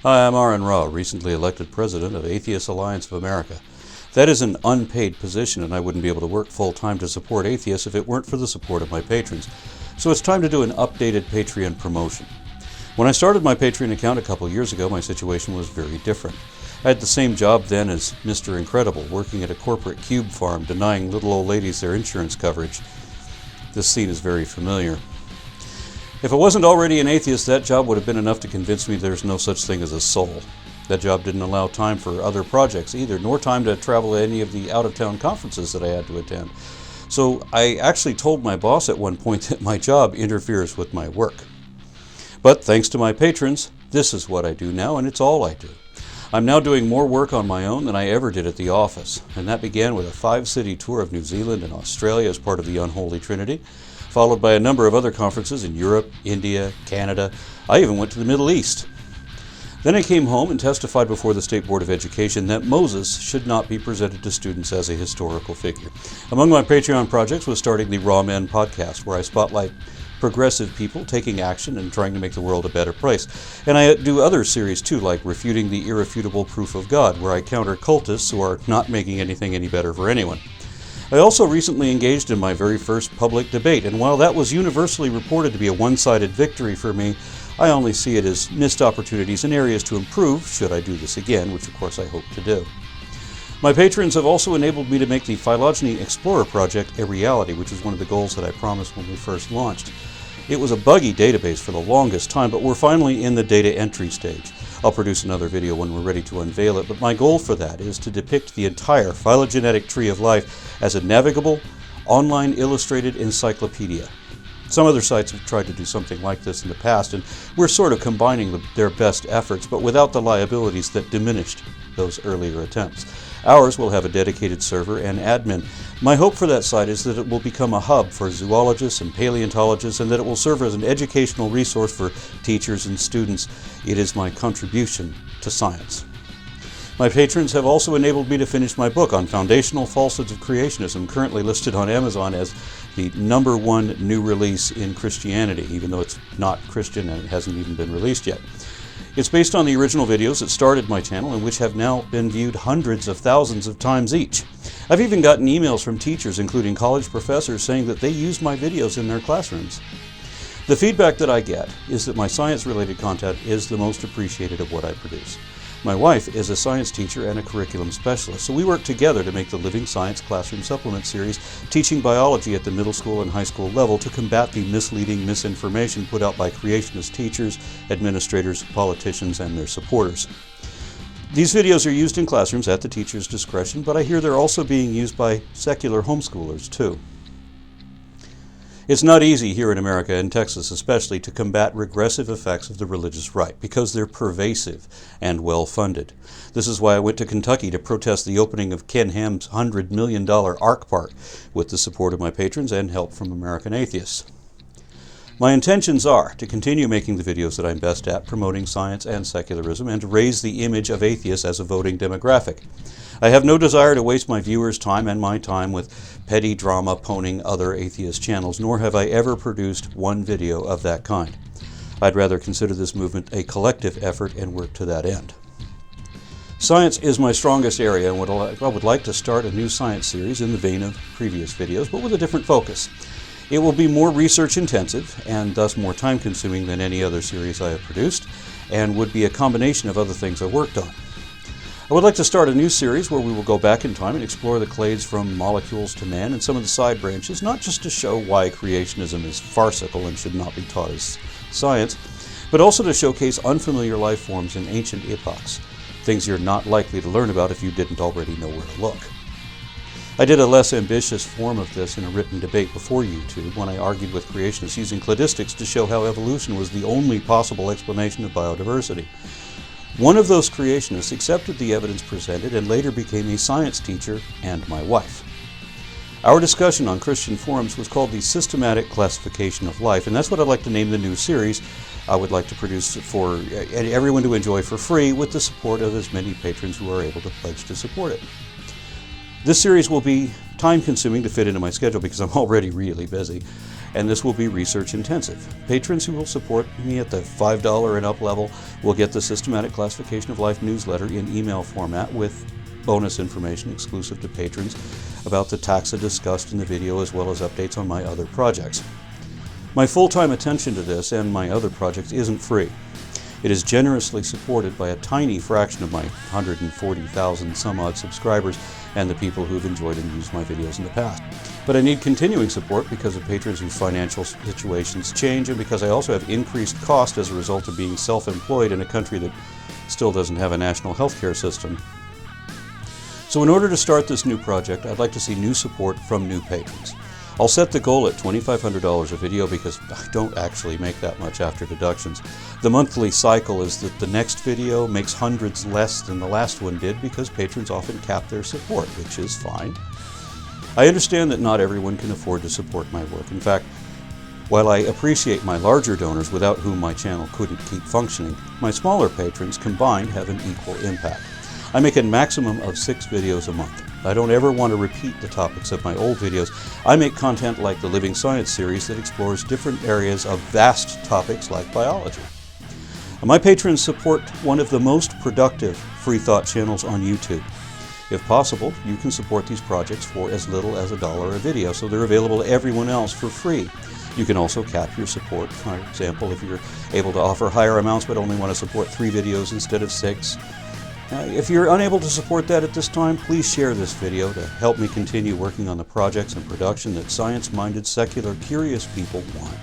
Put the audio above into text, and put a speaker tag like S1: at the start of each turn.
S1: Hi, I'm Aron, recently elected president of Atheist Alliance of America. That is an unpaid position, and I wouldn't be able to work full-time to support atheists if it weren't for the support of my patrons. So it's time to do an updated Patreon promotion. When I started my Patreon account a couple years ago, my situation was very different. I had the same job then as Mr. Incredible, working at a corporate cube farm, denying little old ladies their insurance coverage. This scene is very familiar. If I wasn't already an atheist, that job would have been enough to convince me there's no such thing as a soul. That job didn't allow time for other projects either, nor time to travel to any of the out-of-town conferences that I had to attend. So I actually told my boss at one point that my job interferes with my work. But thanks to my patrons, this is what I do now, and it's all I do. I'm now doing more work on my own than I ever did at the office, and that began with a 5-city tour of New Zealand and Australia as part of the Unholy Trinity, followed by a number of other conferences in Europe, India, Canada. I even went to the Middle East. Then I came home and testified before the State Board of Education that Moses should not be presented to students as a historical figure. Among my Patreon projects was starting the Raw Men podcast, where I spotlight progressive people taking action and trying to make the world a better place. And I do other series too, like Refuting the Irrefutable Proof of God, where I counter cultists who are not making anything any better for anyone. I also recently engaged in my very first public debate, and while that was universally reported to be a one-sided victory for me, I only see it as missed opportunities and areas to improve, should I do this again, which of course I hope to do. My patrons have also enabled me to make the Phylogeny Explorer project a reality, which is one of the goals that I promised when we first launched. It was a buggy database for the longest time, but we're finally in the data entry stage. I'll produce another video when we're ready to unveil it, but my goal for that is to depict the entire phylogenetic tree of life as a navigable, online illustrated encyclopedia. Some other sites have tried to do something like this in the past, and we're sort of combining their best efforts, but without the liabilities that diminished those earlier attempts. Ours will have a dedicated server and admin. My hope for that site is that it will become a hub for zoologists and paleontologists, and that it will serve as an educational resource for teachers and students. It is my contribution to science. My patrons have also enabled me to finish my book on foundational falsehoods of creationism, currently listed on Amazon as the #1 new release in Christianity, even though it's not Christian and it hasn't even been released yet. It's based on the original videos that started my channel and which have now been viewed hundreds of thousands of times each. I've even gotten emails from teachers, including college professors, saying that they use my videos in their classrooms. The feedback that I get is that my science-related content is the most appreciated of what I produce. My wife is a science teacher and a curriculum specialist, so we work together to make the Living Science Classroom Supplement series teaching biology at the middle school and high school level to combat the misleading misinformation put out by creationist teachers, administrators, politicians, and their supporters. These videos are used in classrooms at the teacher's discretion, but I hear they're also being used by secular homeschoolers too. It's not easy here in America, and Texas especially, to combat regressive effects of the religious right because they're pervasive and well-funded. This is why I went to Kentucky to protest the opening of Ken Ham's $100 million ARC Park with the support of my patrons and help from American atheists. My intentions are to continue making the videos that I'm best at, promoting science and secularism, and to raise the image of atheists as a voting demographic. I have no desire to waste my viewers' time and my time with petty drama poning other atheist channels, nor have I ever produced one video of that kind. I'd rather consider this movement a collective effort and work to that end. Science is my strongest area, and I would like to start a new science series in the vein of previous videos, but with a different focus. It will be more research-intensive and thus more time-consuming than any other series I have produced, and would be a combination of other things I worked on. I would like to start a new series where we will go back in time and explore the clades from molecules to man and some of the side branches, not just to show why creationism is farcical and should not be taught as science, but also to showcase unfamiliar life forms in ancient epochs, things you're not likely to learn about if you didn't already know where to look. I did a less ambitious form of this in a written debate before YouTube when I argued with creationists using cladistics to show how evolution was the only possible explanation of biodiversity. One of those creationists accepted the evidence presented and later became a science teacher and my wife. Our discussion on Christian forums was called the Systematic Classification of Life, and that's what I'd like to name the new series I would like to produce for everyone to enjoy for free with the support of as many patrons who are able to pledge to support it. This series will be time-consuming to fit into my schedule because I'm already really busy, and this will be research-intensive. Patrons who will support me at the $5 and up level will get the Systematic Classification of Life newsletter in email format with bonus information exclusive to patrons about the taxa discussed in the video, as well as updates on my other projects. My full-time attention to this and my other projects isn't free. It is generously supported by a tiny fraction of my 140,000 some odd subscribers and the people who've enjoyed and used my videos in the past. But I need continuing support because of patrons whose financial situations change, and because I also have increased cost as a result of being self-employed in a country that still doesn't have a national healthcare system. So in order to start this new project, I'd like to see new support from new patrons. I'll set the goal at $2,500 a video because I don't actually make that much after deductions. The monthly cycle is that the next video makes hundreds less than the last one did because patrons often cap their support, which is fine. I understand that not everyone can afford to support my work. In fact, while I appreciate my larger donors without whom my channel couldn't keep functioning, my smaller patrons combined have an equal impact. I make a maximum of 6 videos a month. I don't ever want to repeat the topics of my old videos. I make content like the Living Science series that explores different areas of vast topics like biology. My patrons support one of the most productive free thought channels on YouTube. If possible, you can support these projects for as little as $1 a video, so they're available to everyone else for free. You can also cap your support. For example, if you're able to offer higher amounts but only want to support 3 videos instead of 6. If you're unable to support that at this time, please share this video to help me continue working on the projects and production that science-minded, secular, curious people want.